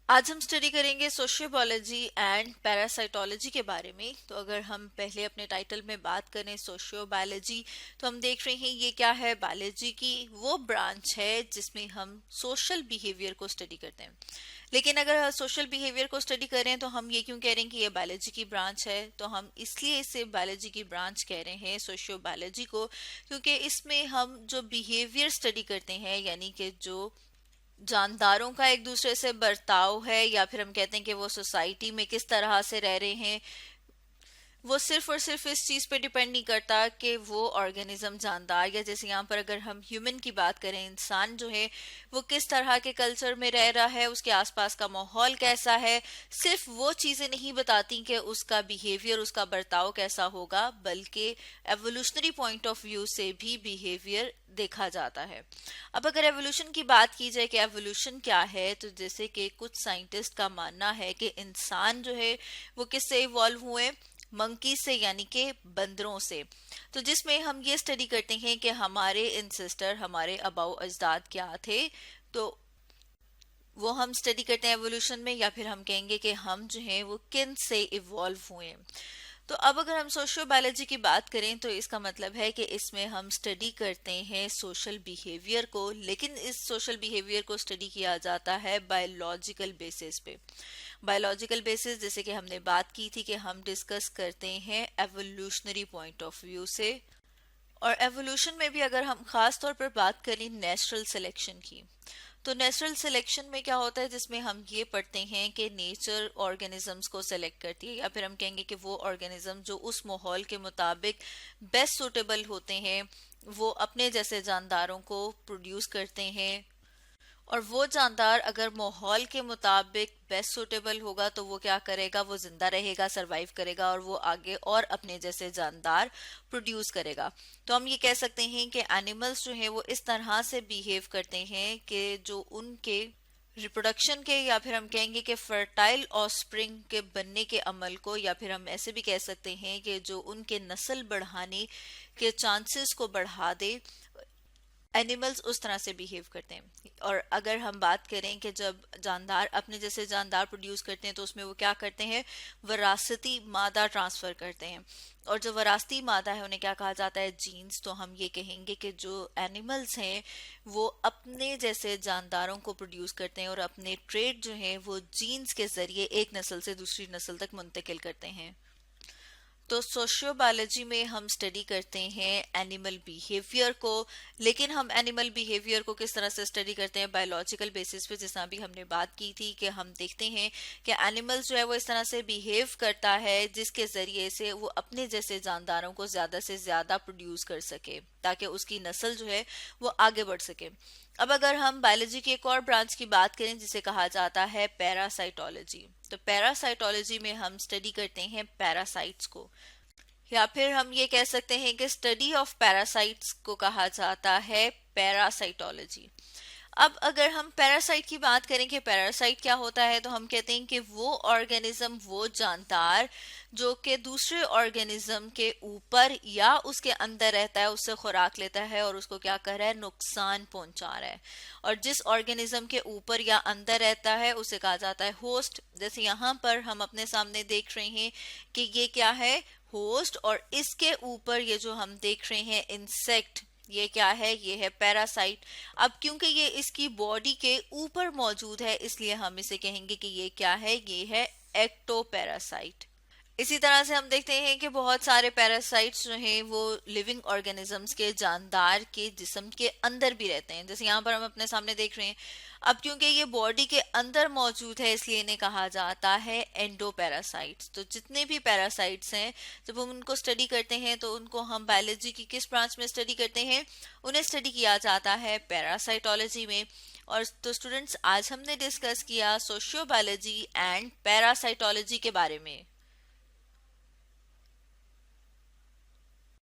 آج ہم اسٹڈی کریں گے سوشیو بایولوجی اینڈ پیراسائٹولوجی کے بارے میں. تو اگر ہم پہلے اپنے ٹائٹل میں بات کریں سوشیو بایولوجی، تو ہم دیکھ رہے ہیں یہ کیا ہے. بایولوجی کی وہ برانچ ہے جس میں ہم سوشل بیہیویئر کو اسٹڈی کرتے ہیں. لیکن اگر سوشل بیہیویئر کو اسٹڈی کریں تو ہم یہ کیوں کہہ رہے ہیں کہ یہ بایولوجی کی برانچ ہے؟ تو ہم اس لیے اسے بایولوجی کی برانچ کہہ رہے ہیں سوشیو بایولوجی کو، کیونکہ اس میں ہم جو بیہیویئر اسٹڈی کرتے ہیں، یعنی کہ جو جانداروں کا ایک دوسرے سے برتاؤ ہے، یا پھر ہم کہتے ہیں کہ وہ سوسائٹی میں کس طرح سے رہ رہے ہیں، وہ صرف اور صرف اس چیز پہ ڈیپینڈ نہیں کرتا کہ وہ آرگینزم جاندار، یا جیسے یہاں پر اگر ہم ہیومن کی بات کریں، انسان جو ہے وہ کس طرح کے کلچر میں رہ رہا ہے، اس کے آس پاس کا ماحول کیسا ہے، صرف وہ چیزیں نہیں بتاتی کہ اس کا بیہیویئر، اس کا برتاؤ کیسا ہوگا، بلکہ ایوولوشنری پوائنٹ آف ویو سے بھی بیہیویئر دیکھا جاتا ہے. اب اگر ایوولوشن کی بات کی جائے کہ ایوولوشن کیا ہے، تو جیسے کہ کچھ سائنٹسٹ کا ماننا ہے کہ انسان جو ہے وہ کس سے ایوالو ہوئے، منکی سے، یعنی کہ بندروں سے. تو جس میں ہم یہ اسٹڈی کرتے ہیں کہ ہمارے انسسٹر، ہمارے آباؤ اجداد کیا تھے. تو وہ ہم اسٹڈی کرتے ہیں ایوولوشن میں، یا پھر ہم کہیں گے کہ ہم جو ہیں وہ کن سے ایوالو ہوئے. تو اب اگر ہم سوشل بایولوجی کی بات کریں تو اس کا مطلب ہے کہ اس میں ہم اسٹڈی کرتے ہیں سوشل بیہیویئر کو، لیکن اس سوشل بیہیویئر کو اسٹڈی کیا جاتا ہے بایولوجیکل بیسس پہ. بایولوجیکل بیسس جیسے کہ ہم نے بات کی تھی کہ ہم ڈسکس کرتے ہیں ایوولوشنری پوائنٹ آف ویو سے. اور ایوولوشن میں بھی اگر ہم خاص طور پر بات کریں نیچرل سلیکشن کی، تو نیچرل سلیکشن میں کیا ہوتا ہے، جس میں ہم یہ پڑھتے ہیں کہ نیچر آرگینزمز کو سلیکٹ کرتی ہے، یا پھر ہم کہیں گے کہ وہ آرگینزم جو اس ماحول کے مطابق بیسٹ سوٹیبل ہوتے ہیں، وہ اپنے جیسے جانداروں کو پروڈیوس کرتے ہیں. اور وہ جاندار اگر ماحول کے مطابق بیسٹ سوٹیبل ہوگا تو وہ کیا کرے گا، وہ زندہ رہے گا، سروائیو کرے گا، اور وہ آگے اور اپنے جیسے جاندار پروڈیوس کرے گا. تو ہم یہ کہہ سکتے ہیں کہ اینیملز جو ہیں وہ اس طرح سے بیہیو کرتے ہیں کہ جو ان کے ریپروڈکشن کے، یا پھر ہم کہیں گے کہ فرٹائل آفسپرنگ کے بننے کے عمل کو، یا پھر ہم ایسے بھی کہہ سکتے ہیں کہ جو ان کے نسل بڑھانے کے چانسز کو بڑھا دے، اینیملز اس طرح سے بیہیو کرتے ہیں. اور اگر ہم بات کریں کہ جب جاندار اپنے جیسے جاندار پروڈیوس کرتے ہیں تو اس میں وہ کیا کرتے ہیں، وراثتی مادہ ٹرانسفر کرتے ہیں. اور جو وراثتی مادہ ہے انہیں کیا کہا جاتا ہے، جینز. تو ہم یہ کہیں گے کہ جو اینیملز ہیں وہ اپنے جیسے جانداروں کو پروڈیوس کرتے ہیں، اور اپنے ٹریٹ جو ہیں وہ جینز کے ذریعے ایک نسل سے دوسری نسل تک منتقل کرتے ہیں. تو سوشیو بایولوجی میں ہم اسٹڈی کرتے ہیں اینیمل بیہیویئر کو، لیکن ہم اینیمل بیہیویئر کو کس طرح سے اسٹڈی کرتے ہیں، بایولوجیکل بیسس پہ. جس طرح بھی ہم نے بات کی تھی کہ ہم دیکھتے ہیں کہ اینیمل جو ہے وہ اس طرح سے بیہیو کرتا ہے جس کے ذریعے سے وہ اپنے جیسے جانداروں کو زیادہ سے زیادہ پروڈیوس کر سکے، تاکہ اس کی نسل جو ہے وہ آگے بڑھ سکے. اب اگر ہم بایولوجی کی ایک اور برانچ کی بات کریں جسے کہا جاتا ہے پیراسائٹولوجی، تو پیراسائٹولوجی میں ہم اسٹڈی کرتے ہیں پیراسائٹس کو، یا پھر ہم یہ کہہ سکتے ہیں کہ اسٹڈی آف پیراسائٹس کو کہا جاتا ہے پیراسائٹولوجی. اب اگر ہم پیراسائٹ کی بات کریں کہ پیراسائٹ کیا ہوتا ہے، تو ہم کہتے ہیں کہ وہ آرگینزم، وہ جاندار جو کہ دوسرے آرگینزم کے اوپر یا اس کے اندر رہتا ہے، اس سے خوراک لیتا ہے اور اس کو کیا کر رہا ہے، نقصان پہنچا رہا ہے. اور جس آرگینزم کے اوپر یا اندر رہتا ہے اسے کہا جاتا ہے ہوسٹ. جیسے یہاں پر ہم اپنے سامنے دیکھ رہے ہیں کہ یہ کیا ہے، ہوسٹ. اور اس کے اوپر یہ جو ہم دیکھ رہے ہیں انسیکٹ، یہ کیا ہے، یہ ہے پیراسائٹ. اب کیونکہ یہ اس کی باڈی کے اوپر موجود ہے، اس لیے ہم اسے کہیں گے کہ یہ کیا ہے، یہ ہے ایکٹو پیراسائٹ. اسی طرح سے ہم دیکھتے ہیں کہ بہت سارے پیراسائٹس جو ہیں وہ لیونگ آرگینزمز کے، جاندار کے جسم کے اندر بھی رہتے ہیں. جیسے یہاں پر ہم اپنے سامنے دیکھ رہے ہیں. اب کیونکہ یہ باڈی کے اندر موجود ہے اس لیے انہیں کہا جاتا ہے اینڈو پیراسائٹس. تو جتنے بھی پیراسائٹس ہیں جب ہم ان کو اسٹڈی کرتے ہیں تو ان کو ہم بایولوجی کی کس برانچ میں اسٹڈی کرتے ہیں، انہیں اسٹڈی کیا جاتا ہے پیراسائٹولوجی میں. اور تو اسٹوڈنٹس، آج ہم نے ڈسکس کیا سوشیو بایولوجی اینڈ پیراسائٹولوجی کے بارے میں.